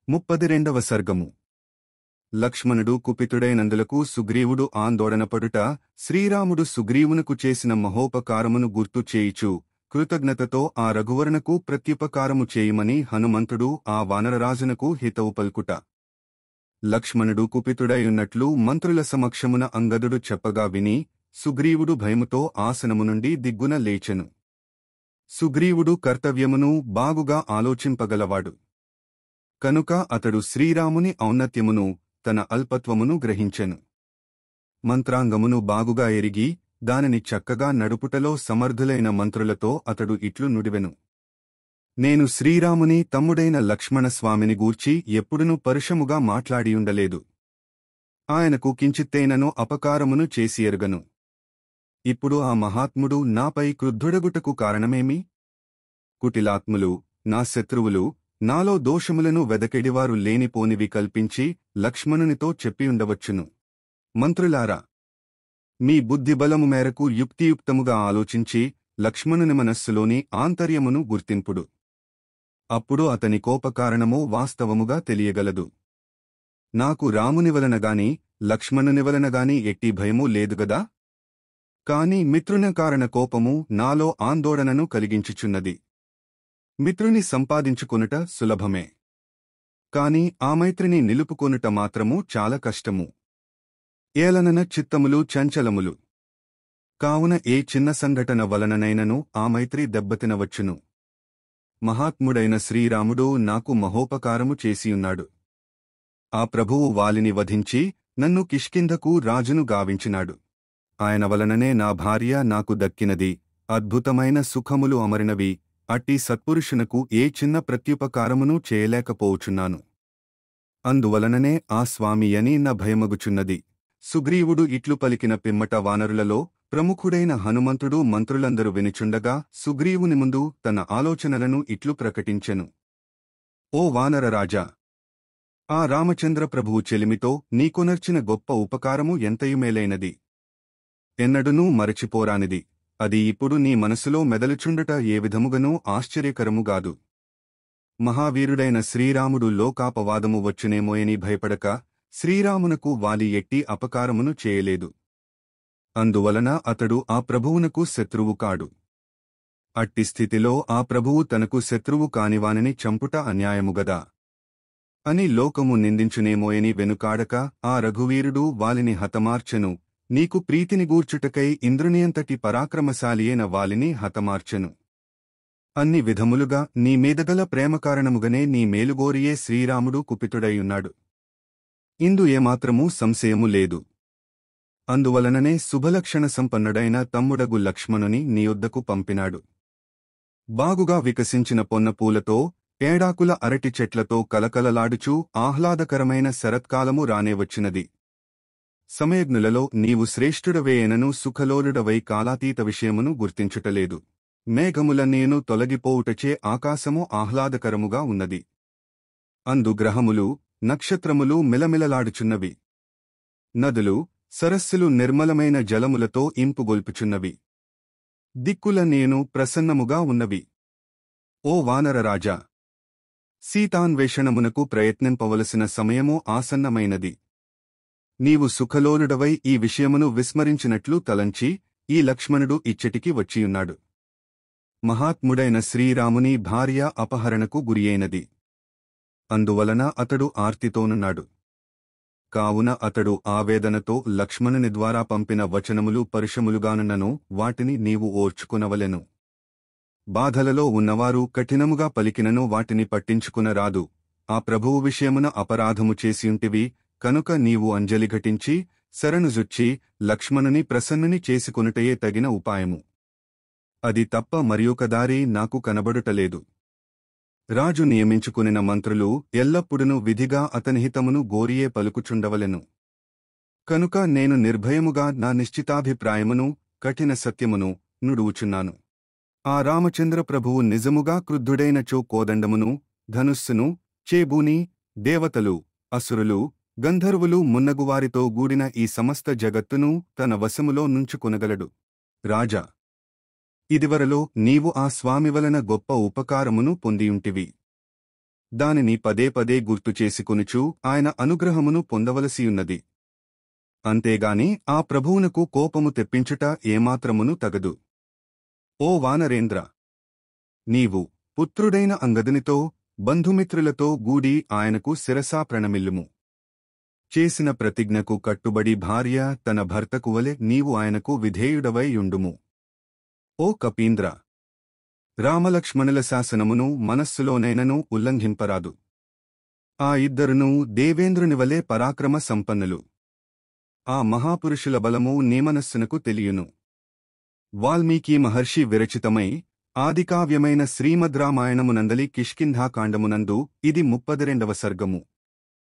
32వ సర్గము. లక్ష్మణుడు కుపితుడైనందులకు సుగ్రీవుడు ఆందోళనపడుట. శ్రీరాముడు సుగ్రీవునకు చేసిన మహోపకారమును గుర్తు చేయిచు కృతజ్ఞతతో ఆ రఘువరునకు ప్రత్యుపకారము చేయమని హనుమంతుడు ఆ వానరరాజునకు హితవు పల్కుట. లక్ష్మణుడు కుపితుడైయున్నట్లు మంత్రుల సమక్షమున అంగదుడు చెప్పగా విని సుగ్రీవుడు భయముతో ఆసనము నుండి దిగ్గున లేచెను. సుగ్రీవుడు కర్తవ్యమును బాగుగా ఆలోచింపగలవాడు కనుక అతడు శ్రీరాముని ఔన్నత్యమును తన అల్పత్వమును గ్రహించెను. మంత్రాంగమును బాగుగా ఎరిగి దానిని చక్కగా నడుపుటలో సమర్థులైన మంత్రులతో అతడు ఇట్లు నుడివెను. నేను శ్రీరాముని తమ్ముడైన లక్ష్మణస్వామిని గూర్చి ఎప్పుడునూ పరుషముగా మాట్లాడియుండలేదు. ఆయనకు కించిత్తైనను అపకారమును చేసి ఎరుగను. ఇప్పుడు ఆ మహాత్ముడు నాపై క్రుద్ధుడగుటకు కారణమేమి? కుటిలాత్ములు, నా శత్రువులు, నాలో దోషములను వెదకెడివారు లేనిపోనివి కల్పించి లక్ష్మణునితో చెప్పియుండవచ్చును. మంత్రులారా, మీ బుద్ధిబలము మేరకు యుక్తియుక్తముగా ఆలోచించి లక్ష్మణుని మనస్సులోని ఆంతర్యమును గుర్తింపుడు. అప్పుడు అతని కోపకారణమో వాస్తవముగా తెలియగలదు. నాకు రామునివలనగాని లక్ష్మణునివలనగాని ఎట్టి భయమూ లేదుగదా? కాని మిత్రుని కారణ కోపము నాలో ఆందోళనను కలిగించుచున్నది. మిత్రుని సంపాదించుకొనుట సులభమే, కాని ఆ మైత్రిని నిలుపుకొనుట మాత్రము చాలా కష్టము. ఏలనన చిత్తములు చంచలములు కావున ఏ చిన్న సంఘటన వలననైనను ఆ మైత్రి దెబ్బతినవచ్చును. మహాత్ముడైన శ్రీరాముడు నాకు మహోపకారము చేసియున్నాడు. ఆ ప్రభువు వాలిని వధించి నన్ను కిష్కింధకు రాజును గావించినాడు. ఆయన వలననే నా భార్య నాకు దక్కినది, అద్భుతమైన సుఖములు అమరినవి. అట్టి సత్పురుషునకు ఏ చిన్న ప్రత్యుపకారమునూ చేయలేకపోవుచున్నాను. అందువలననే ఆ స్వామి అని నా భయమగుచున్నది. సుగ్రీవుడు ఇట్లు పలికిన పిమ్మట వానరులలో ప్రముఖుడైన హనుమంతుడు మంత్రులందరూ వినుచుండగా సుగ్రీవుని ముందు తన ఆలోచనలను ఇట్లు ప్రకటించెను. ఓ వానరరాజా, ఆ రామచంద్ర ప్రభువు చెలిమితో నీకొనర్చిన గొప్ప ఉపకారము ఎంతయుమేలైనది, ఎన్నడునూ మరచిపోరానిది. అది ఇప్పుడు నీ మనసులో మెదలుచుండుట ఏ విధముగనూ ఆశ్చర్యకరముగాదు. మహావీరుడైన శ్రీరాముడు లోకాపవాదము వచ్చునేమోయని భయపడక శ్రీరామునకు వాలి ఎట్టి అపకారమును చేయలేదు. అందువలన అతడు ఆ ప్రభువునకు శత్రువు కాడు. అట్టి స్థితిలో ఆ ప్రభువు తనకు శత్రువు కానివానిని చంపుట అన్యాయముగదా అని లోకము నిందించునేమోయని వెనుకాడక ఆ రఘువీరుడు వాలిని హతమార్చెను. నీకు ప్రీతిని గూర్చుటకై ఇంద్రునియంతటి పరాక్రమశాలియైన వాలిని హతమార్చెను. అన్ని విధములుగా నీ మీదగల ప్రేమకారణముగనే నీ మేలుగోరియే శ్రీరాముడు కుపితుడైయున్నాడు. ఇందు ఏమాత్రమూ సంశయము లేదు. అందువలననే శుభలక్షణ సంపన్నుడైన తమ్ముడగు లక్ష్మణుని నీయొద్దకు పంపినాడు. బాగుగా వికసించిన పొన్నపూలతో ఏడాకుల అరటి చెట్లతో కలకలలాడుచూ ఆహ్లాదకరమైన శరత్కాలము రానేవచ్చినది. సమయజ్ఞులలో నీవు శ్రేష్ఠుడవేయనను సుఖలోలుడవై కాలాతీత విషయమును గుర్తించుటలేదు. మేఘములన్నీను తొలగిపోవుటచే ఆకాశము ఆహ్లాదకరముగా ఉన్నది. అందు గ్రహములు, నక్షత్రములు మిలమిలలాడుచున్నవి. నదులు, సరస్సులు నిర్మలమైన జలములతో ఇంపుగొల్పుచున్నవి. దిక్కులన్నీను ప్రసన్నముగా ఉన్నవి. ఓ వానరరాజా, సీతాన్వేషణమునకు ప్రయత్నింపవలసిన సమయము ఆసన్నమైనది. నీవు సుఖలోలుడవై ఈ విషయమును విస్మరించినట్లు తలంచి ఈ లక్ష్మణుడు ఇచ్చటికి వచ్చియున్నాడు. మహాత్ముడైన శ్రీరాముని భార్య అపహరణకు గురియైనది. అందువలన అతడు ఆర్తితోనున్నాడు. కావున అతడు ఆవేదనతో లక్ష్మణుని ద్వారా పంపిన వచనములు పరుషములుగానున్నను వాటిని నీవు ఓర్చుకునవలెను. బాధలలో ఉన్నవారు కఠినముగా పలికినను వాటిని పట్టించుకునరాదు. ఆ ప్రభువు విషయమున అపరాధము చేసియుంటివి కనుక నీవు అంజలి ఘటించి శరణుజొచ్చి లక్ష్మణుని ప్రసన్నుని చేసుకొనుటయే తగిన ఉపాయము. అది తప్ప మరియొక దారి నాకు కనబడుటలేదు. రాజు నియమించుకునిన మంత్రులు ఎల్లప్పుడునూ విధిగా అతని హితమును గోరియే పలుకుచుండవలెను. కనుక నేను నిర్భయముగా నా నిశ్చితాభిప్రాయమును కఠిన సత్యమును నుడువుచున్నాను. ఆ రామచంద్ర ప్రభువు నిజముగా క్రుద్ధుడైనచో కోదండమును, ధనుస్సును చేబూని దేవతలు, అసురులు, గంధర్వులు మున్నగువారితో గూడిన ఈ సమస్త జగత్తును తన వశములో నుంచుకొనగలడు. రాజా, ఇదివరలో నీవు ఆ స్వామివలన గొప్ప ఉపకారమును పొందియుంటివి. దానిని పదే పదే గుర్తుచేసికొనుచు ఆయన అనుగ్రహమును పొందవలసియున్నది. అంతేగాని ఆ ప్రభువునకు కోపము తెప్పించుట ఏమాత్రమును తగదు. ఓ వానరేంద్ర! నీవు పుత్రుడైన అంగదునితో బంధుమిత్రులతో గూడి ఆయనకు శిరసా ప్రణమిల్లుము. చేసిన ప్రతిజ్ఞకు కట్టుబడి భార్య తన భర్తకువలె నీవు ఆయనకు విధేయుడవై యుండుము. ఓ కపీంద్ర! రామలక్ష్మణుల శాసనమును మనస్సులోనైనను ఉల్లంఘింపరాదు. ఆ ఇద్దరునూ దేవేంద్రునివలే పరాక్రమ సంపన్నులు. ఆ మహాపురుషుల బలము నీ మనస్సునకు తెలియును. వాల్మీకి మహర్షి విరచితమై ఆదికావ్యమైన శ్రీమద్ రామాయణమునందలి కిష్కింధాకాండమునందు ఇది 32వ సర్గము.